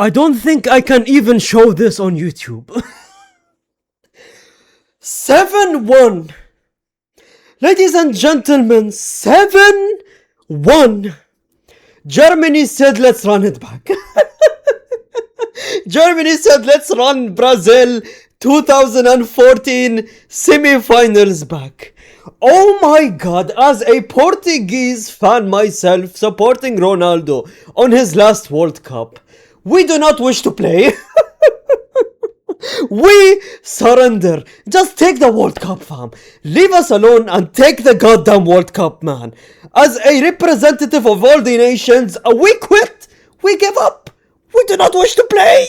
I don't think I can even show this on YouTube. 7-1. Ladies and gentlemen, 7-1. Germany said, let's run it back. Germany said, let's run Brazil 2014 semi-finals back. Oh my god, as a Portuguese fan myself supporting Ronaldo on his last World Cup, we do not wish to play. We surrender. Just take the World Cup, fam. Leave us alone and take the goddamn World Cup, man. As a representative of all the nations, we quit. We give up. We do not wish to play.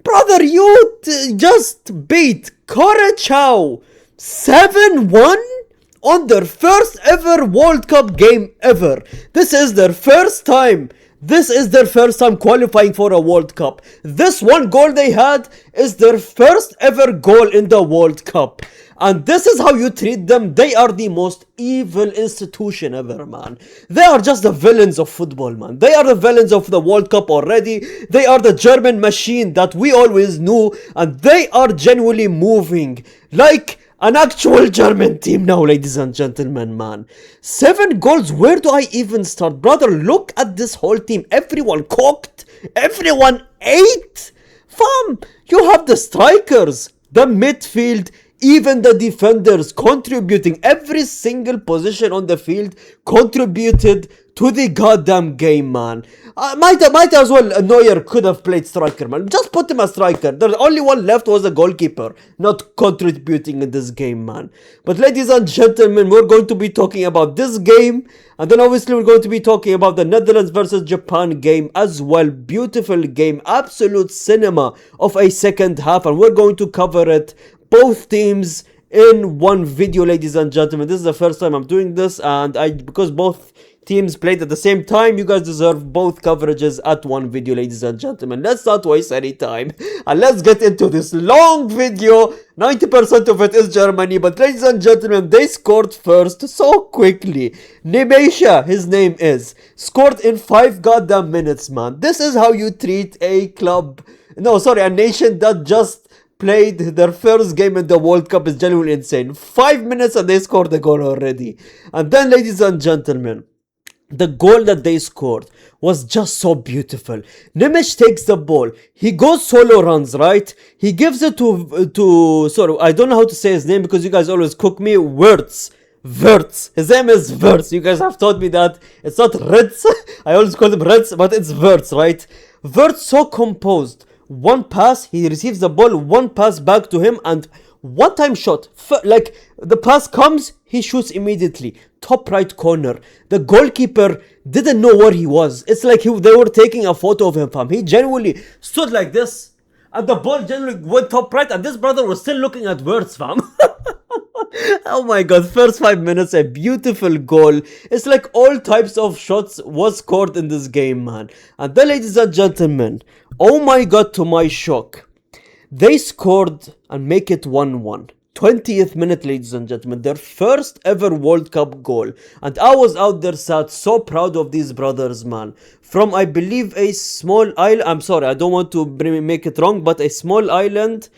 Brother, you just beat Curacao 7-1 on their first ever World Cup game ever. This is their first time. This is their first time qualifying for a World Cup. This one goal they had is their first ever goal in the World Cup. And this is how you treat them. They are the most evil institution ever, man. They are just the villains of football, man. They are the villains of the World Cup already. They are the German machine that we always knew. And they are genuinely moving like an actual German team now, ladies and gentlemen, man. 7 goals, where do I even start? Brother, look at this whole team. Everyone cooked. Everyone ate. Fam, you have the strikers, the midfield, even the defenders contributing. Every single position on the field contributed to the goddamn game, man. Might as well Neuer could have played striker, man. Just put him as striker. The only one left was the goalkeeper, not contributing in this game, man. But ladies and gentlemen, we're going to be talking about this game, and then obviously we're going to be talking about the Netherlands versus Japan game as well. Beautiful game, absolute cinema of a second half, and we're going to cover it, both teams, in one video, ladies and gentlemen. This is the first time I'm doing this, and because both teams played at the same time, you guys deserve both coverages at one video, ladies and gentlemen. Let's not waste any time and let's get into this long video. 90% of it is Germany, but ladies and gentlemen, they scored first so quickly. Nemesha, his name is, scored in 5 goddamn minutes, man. This is how you treat a nation that just played their first game in the World Cup. Is genuinely insane. 5 minutes and they scored the goal already. And then, ladies and gentlemen, the goal that they scored was just so beautiful. Nemesh takes the ball. He goes solo runs, right? He gives it to sorry, I don't know how to say his name because you guys always cook me. Wirtz. His name is Wirtz. You guys have taught me that. It's not Ritz. I always call him Ritz, but it's Wirtz, right? Wirtz so composed. One pass, he receives the ball, one pass back to him, and one time shot. Like, the pass comes, he shoots immediately. Top right corner. The goalkeeper didn't know where he was. It's like they were taking a photo of him, fam. He genuinely stood like this, and the ball genuinely went top right, and this brother was still looking at words, fam. Oh my god, first 5 minutes, a beautiful goal. It's like all types of shots was scored in this game, man. And then, ladies and gentlemen, oh my god, to my shock, they scored and make it 1-1. 20th minute, ladies and gentlemen, their first ever World Cup goal. And I was out there sad, so proud of these brothers, man. From, I believe, a small island. I'm sorry, I don't want to make it wrong, but a small island,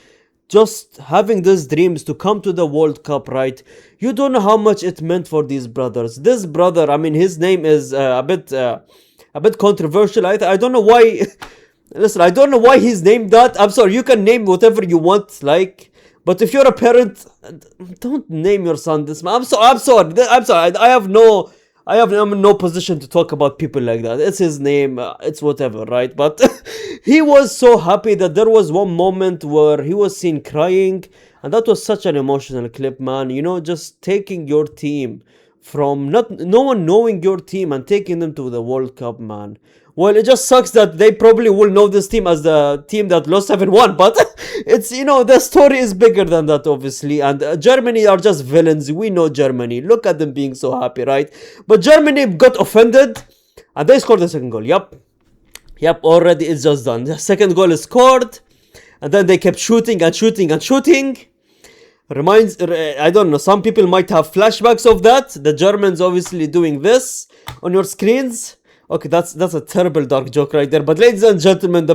just having these dreams to come to the World Cup, right? You don't know how much it meant for these brothers. This brother, I mean, his name is a bit controversial. I don't know why. Listen, I don't know why he's named that. I'm sorry, you can name whatever you want, like. But if you're a parent, don't name your son this, man. I'm sorry. I'm in no position to talk about people like that. It's his name, it's whatever, right? But he was so happy that there was one moment where he was seen crying, and that was such an emotional clip, man. You know, just taking your team from no one knowing your team and taking them to the World Cup, man. Well, it just sucks that they probably will know this team as the team that lost 7-1, but it's, you know, the story is bigger than that, obviously, and Germany are just villains. We know Germany. Look at them being so happy, right? But Germany got offended, and they scored the second goal. Yep, already it's just done. The second goal is scored, and then they kept shooting and shooting and shooting. I don't know, some people might have flashbacks of that. The Germans obviously doing this on your screens. Okay, that's a terrible dark joke right there. But ladies and gentlemen,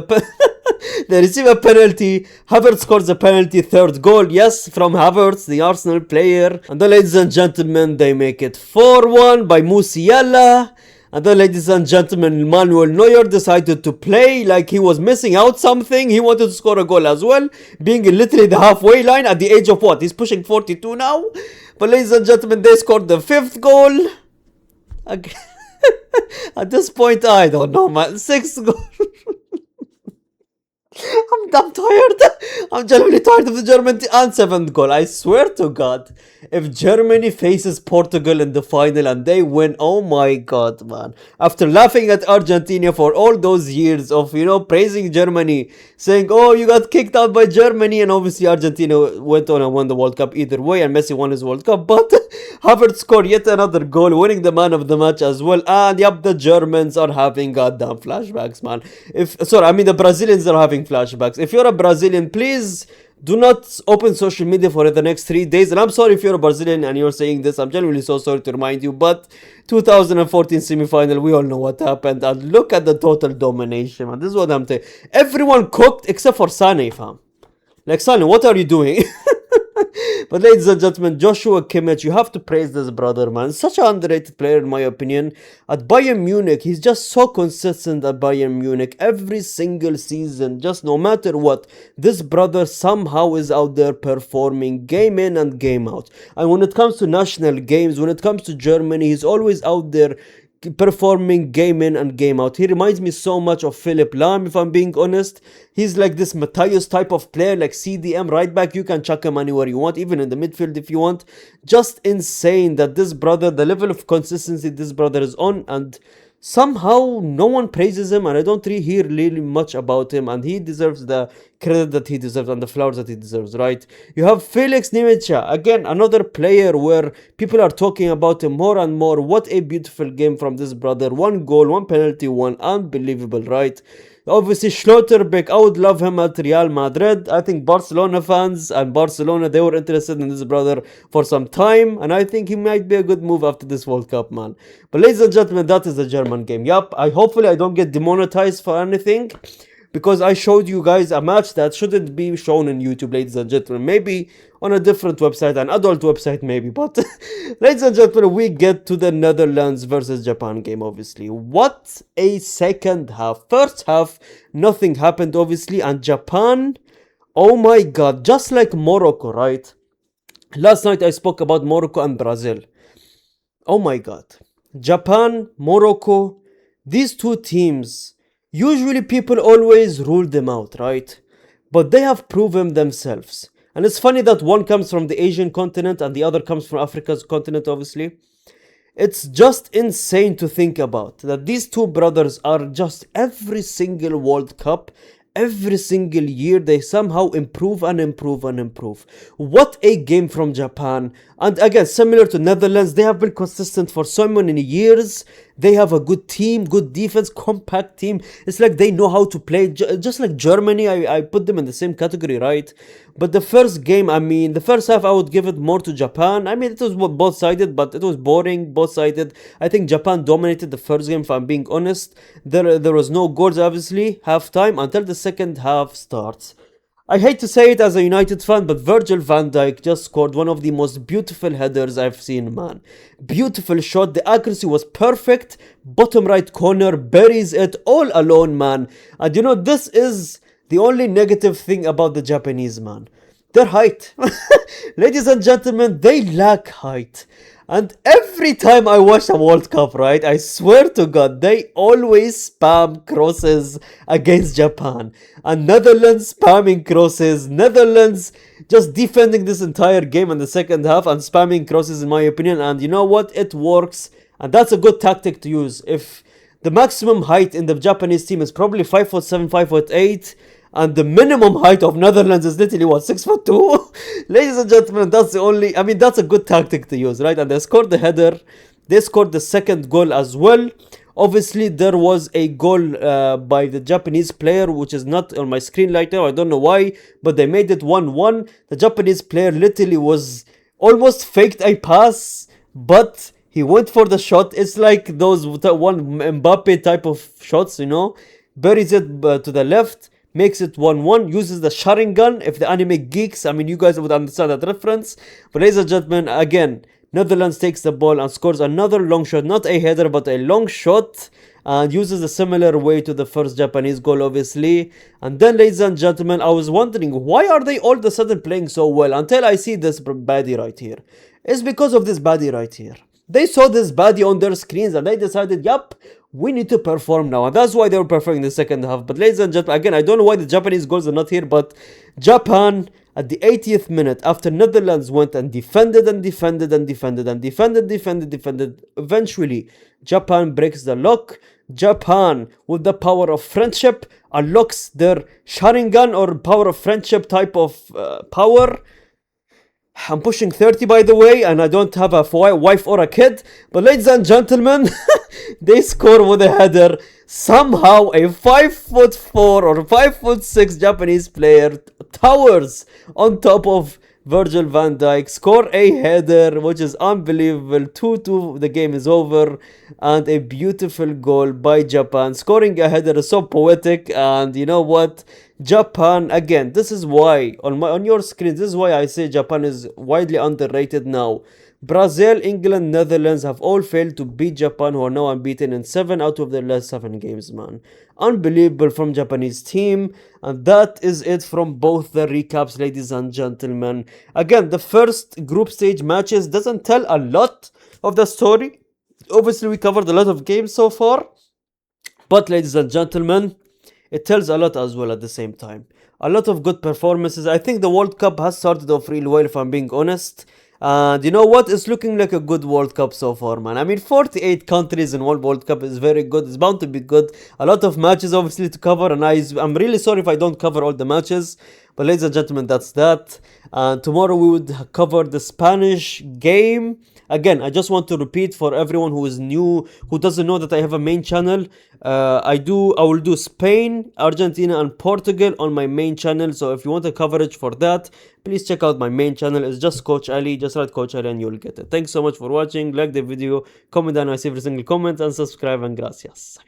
they receive a penalty. Havertz scores a penalty, third goal. Yes, from Havertz, the Arsenal player. And then, ladies and gentlemen, they make it 4-1 by Musiala. And then, ladies and gentlemen, Manuel Neuer decided to play like he was missing out something. He wanted to score a goal as well, being in literally the halfway line at the age of what? He's pushing 42 now. But ladies and gentlemen, they scored the fifth goal. At this point, I don't know, man. Sixth goal. I'm tired. I'm genuinely tired of the German and seventh goal. I swear to God, if Germany faces Portugal in the final and they win, oh my God, man. After laughing at Argentina for all those years of, praising Germany, saying, oh, you got kicked out by Germany, and obviously Argentina went on and won the World Cup either way, and Messi won his World Cup, but Havertz scored yet another goal, winning the man of the match as well, and yep, the Germans are having goddamn flashbacks, man. The Brazilians are having flashbacks. If you're a Brazilian, please do not open social media for the next 3 days. And I'm sorry if you're a Brazilian and you're saying this. I'm genuinely so sorry to remind you. But 2014 semi-final, we all know what happened. And look at the total domination, man. This is what I'm saying. Everyone cooked except for Sane, fam. Like, Sane, what are you doing? But ladies and gentlemen, Joshua Kimmich, you have to praise this brother, man. Such an underrated player in my opinion. At Bayern Munich, he's just so consistent at Bayern Munich. Every single season, just no matter what, this brother somehow is out there performing game in and game out. And when it comes to national games, when it comes to Germany, he's always out there performing game in and game out. He reminds me so much of Philip Lahm, if I'm being honest. He's like this Matthias type of player, like CDM right back. You can chuck him anywhere you want, even in the midfield if you want. Just insane that this brother, the level of consistency this brother is on, and somehow no one praises him, and I don't really hear really much about him, and he deserves the credit that he deserves and the flowers that he deserves, right? You have Felix Nimicha, again, another player where people are talking about him more and more. What a beautiful game from this brother. One goal, one penalty, one. Unbelievable, right? Obviously, Schlotterbeck, I would love him at Real Madrid. I think Barcelona fans and Barcelona, they were interested in this brother for some time, and I think he might be a good move after this World Cup, man. But ladies and gentlemen, that is the German game. Yup, hopefully I don't get demonetized for anything, because I showed you guys a match that shouldn't be shown on YouTube, ladies and gentlemen. Maybe on a different website, an adult website maybe. But ladies and gentlemen, we get to the Netherlands versus Japan game, obviously. What a second half. First half, nothing happened, obviously. And Japan, oh my God, just like Morocco, right? Last night I spoke about Morocco and Brazil. Oh my God. Japan, Morocco, these two teams, usually people always rule them out, right? But they have proven themselves. And it's funny that one comes from the Asian continent and the other comes from Africa's continent, obviously. It's just insane to think about that these two brothers are just every single World Cup, every single year, they somehow improve and improve and improve. What a game from Japan. And again, similar to Netherlands, they have been consistent for so many years. They have a good team, good defense, compact team. It's like they know how to play. Just like Germany, I put them in the same category, right? But the first game, the first half, I would give it more to Japan. It was both-sided, but it was boring, both-sided. I think Japan dominated the first game, if I'm being honest. There was no goals, obviously, halftime, until the second half starts. I hate to say it as a United fan, but Virgil van Dijk just scored one of the most beautiful headers I've seen, man. Beautiful shot, the accuracy was perfect, bottom right corner, buries it all alone, man. And this is the only negative thing about the Japanese, man. Their height. Ladies and gentlemen, they lack height. And every time I watch a World Cup, right, I swear to God, they always spam crosses against Japan. And Netherlands spamming crosses. Netherlands just defending this entire game in the second half and spamming crosses, in my opinion. And you know what? It works. And that's a good tactic to use. If the maximum height in the Japanese team is probably 5'7", 5'8", and the minimum height of Netherlands is literally, 6'2"? Ladies and gentlemen, that's that's a good tactic to use, right? And they scored the header. They scored the second goal as well. Obviously, there was a goal by the Japanese player, which is not on my screen right now. I don't know why, but they made it 1-1. The Japanese player literally was almost faked a pass, but He went for the shot. It's like those one Mbappe type of shots, you know. Buries it to the left, makes it 1-1, uses the Sharingan. If the anime geeks, I mean, you guys would understand that reference. But ladies and gentlemen, again, Netherlands takes the ball and scores another long shot, not a header, but a long shot, and uses a similar way to the first Japanese goal, obviously. And then, ladies and gentlemen, I was wondering, why are they all of a sudden playing so well until I see this baddie right here? It's because of this baddie right here. They saw this baddie on their screens and they decided, yup, we need to perform now. And that's why they were performing in the second half. But ladies and gentlemen, again, I don't know why the Japanese goals are not here, but Japan at the 80th minute, after Netherlands went and defended and defended and defended and defended, eventually Japan breaks the lock. Japan, with the power of friendship, unlocks their Sharingan or power of friendship type of power. I'm pushing 30, by the way, and I don't have a wife or a kid. But ladies and gentlemen, they score with a header. Somehow a 5'4" or 5'6" Japanese player towers on top of Virgil van Dijk, score a header, which is unbelievable. 2-2, the game is over, and a beautiful goal by Japan. Scoring a header is so poetic, and you know what? Japan, again, this is why, on your screen, this is why I say Japan is widely underrated now. Brazil, England, Netherlands have all failed to beat Japan, who are now unbeaten in 7 out of their last 7 games, man. Unbelievable from Japanese team. And that is it from both the recaps, ladies and gentlemen. Again, the first group stage matches doesn't tell a lot of the story. Obviously, we covered a lot of games so far. But ladies and gentlemen, it tells a lot as well at the same time. A lot of good performances. I think the World Cup has started off real well, if I'm being honest. And you know what? It's looking like a good World Cup so far, man. I mean, 48 countries in one World Cup is very good. It's bound to be good. A lot of matches, obviously, to cover. And I'm really sorry if I don't cover all the matches. But ladies and gentlemen, that's that. And tomorrow we would cover the Spanish game. Again, I just want to repeat for everyone who is new, who doesn't know that I have a main channel. I will do Spain, Argentina, and Portugal on my main channel. So if you want a coverage for that, please check out my main channel. It's just Coach Ali. Just write Coach Ali and you'll get it. Thanks so much for watching. Like the video, comment down, I see every single comment, and subscribe, and gracias.